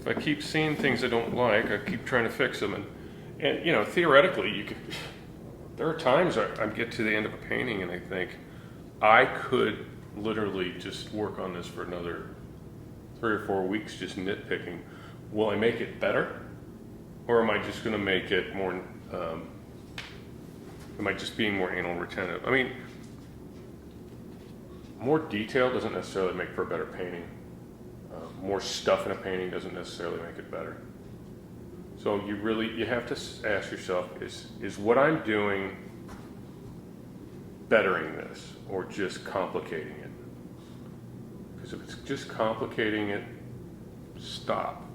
I keep seeing things I don't like, I keep trying to fix them, and you know, theoretically, you could. There are times I get to the end of a painting and I think I could literally just work on this for another 3 or 4 weeks, just nitpicking. Will I make it better, or am I just going to make it more? Am I just being more anal retentive? I mean, more detail doesn't necessarily make for a better painting. More stuff in a painting doesn't necessarily make it better. So you have to ask yourself, is what I'm doing bettering this or just complicating it? Because if it's just complicating it, stop.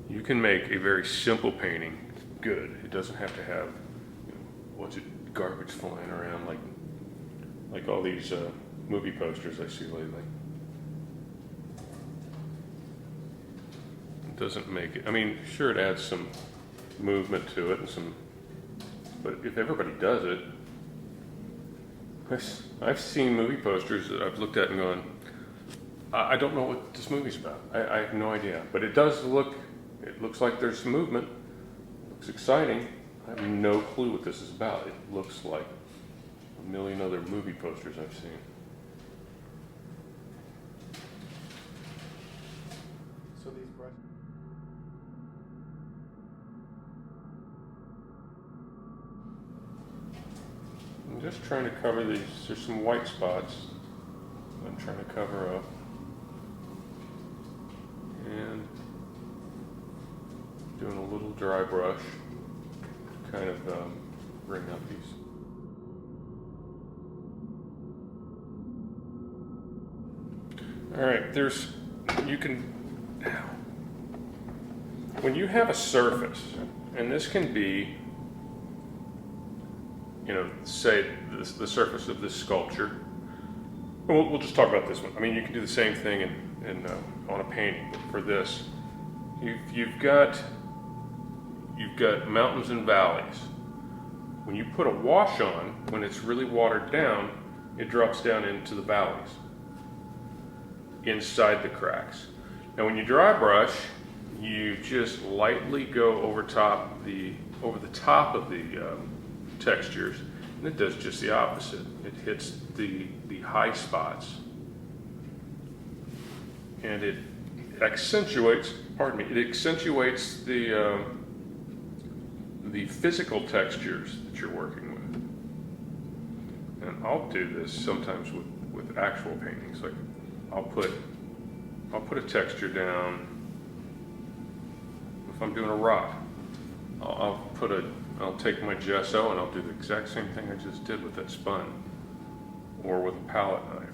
You can make a very simple painting good. It doesn't have to have, garbage flying around like all these movie posters I see lately. Doesn't make it. I mean, sure, it adds some movement to it and but if everybody does it, I've seen movie posters that I've looked at and gone, I don't know what this movie's about. I have no idea, but it looks like there's some movement. It looks exciting. I have no clue what this is about. It looks like a million other movie posters I've seen. So these brushes. I'm just trying to cover these. There's some white spots I'm trying to cover up. And doing a little dry brush to kind of bring up these. All right, when you have a surface, and this can be, say the surface of this sculpture. We'll just talk about this one. I mean, you can do the same thing on a painting, but for this, you've got mountains and valleys. When you put a wash on, when it's really watered down, it drops down into the valleys, inside the cracks. Now, when you dry brush, you just lightly go over the top of the textures, and it does just the opposite. It hits the high spots, and it accentuates the physical textures that you're working with. And I'll do this sometimes with actual paintings. Like I'll put a texture down. If I'm doing a rock, I'll take my gesso and I'll do the exact same thing I just did with that spun, or with a palette knife.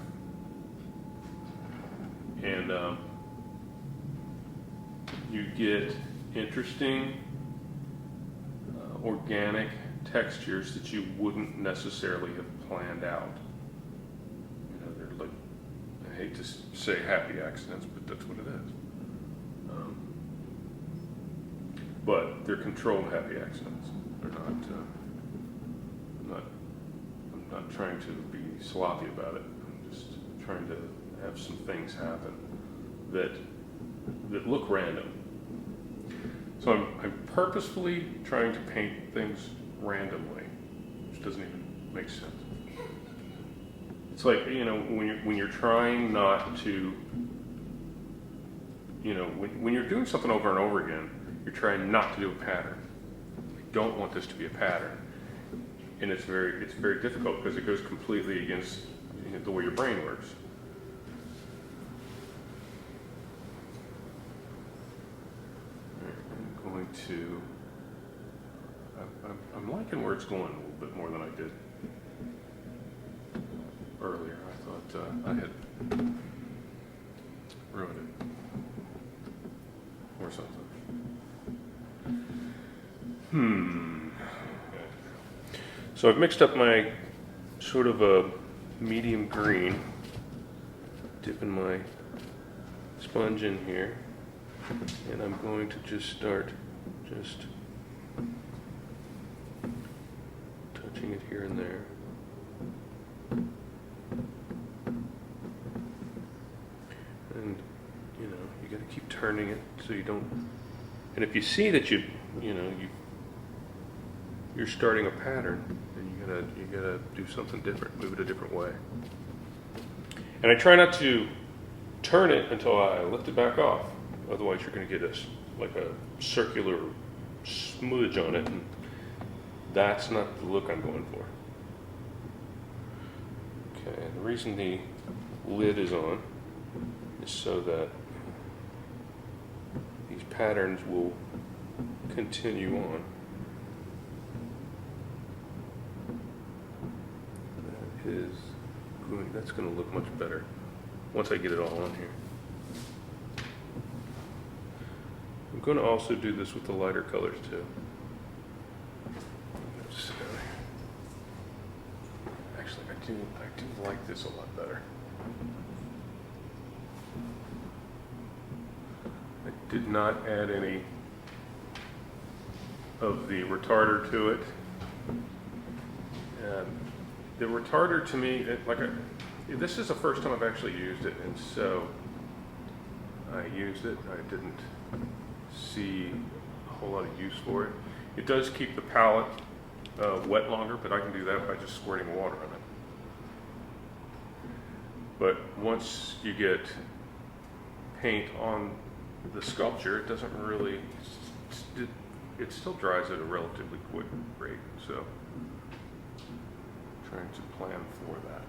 And you get interesting, organic textures that you wouldn't necessarily have planned out. They're like, I hate to say happy accidents, but that's what it is. But they're controlled happy accidents. They're not. I'm not trying to be sloppy about it. I'm just trying to have some things happen that look random. So I'm purposefully trying to paint things randomly, which doesn't even make sense. It's like, when you're trying not to, when you're doing something over and over again, you're trying not to do a pattern. I don't want this to be a pattern, and it's very difficult because it goes completely against the way your brain works. I'm going to. I'm liking where it's going a little bit more than I did earlier. I thought I had ruined it or something. So I've mixed up my sort of a medium green, dipping my sponge in here, and I'm going to just start touching it here and there. And you got to keep turning it so you don't. And if you see that you're starting a pattern, then you gotta do something different, move it a different way. And I try not to turn it until I lift it back off. Otherwise, you're going to get like a circular smudge on it, and that's not the look I'm going for. Okay, the reason the lid is on is so that these patterns will continue on. That's going to look much better once I get it all on here. I'm going to also do this with the lighter colors too. Actually, I do like this a lot better. I did not add any of the retarder to it. The retarder to me, this is the first time I've actually used it, and so I used it. I didn't see a whole lot of use for it. It does keep the palette wet longer, but I can do that by just squirting water on it. But once you get paint on the sculpture, it doesn't really, it still dries at a relatively quick rate, so I'm trying to plan for that.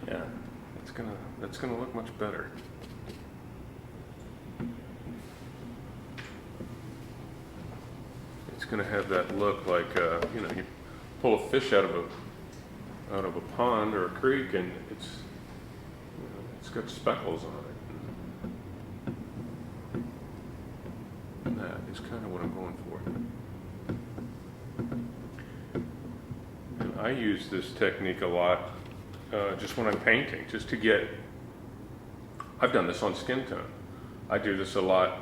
Yeah, that's gonna look much better. It's gonna have that look like you pull a fish out of a pond or a creek, and it's got speckles on it. And that is kind of what I'm going for. And I use this technique a lot. Just when I'm painting, just to get, I've done this on skin tone. I do this a lot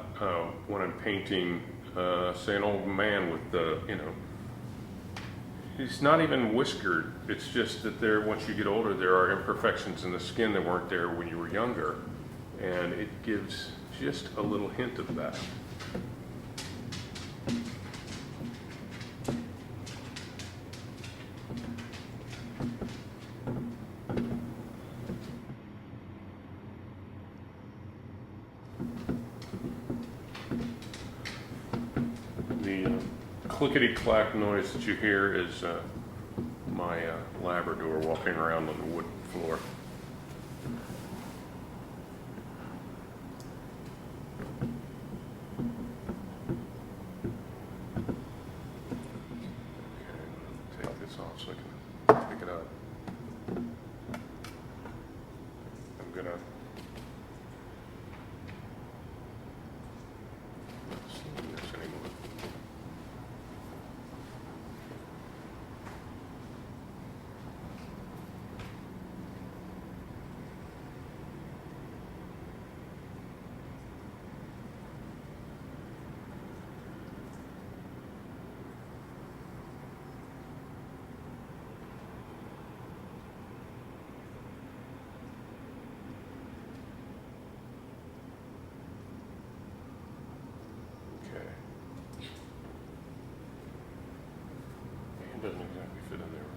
when I'm painting, say, an old man with he's not even whiskered. It's just that once you get older, there are imperfections in the skin that weren't there when you were younger. And it gives just a little hint of that. Clickety-clack noise that you hear is my Labrador walking around on the wood floor. Okay, take this off so I can pick it up. I'm gonna not seeing this anymore. Doesn't exactly fit in there.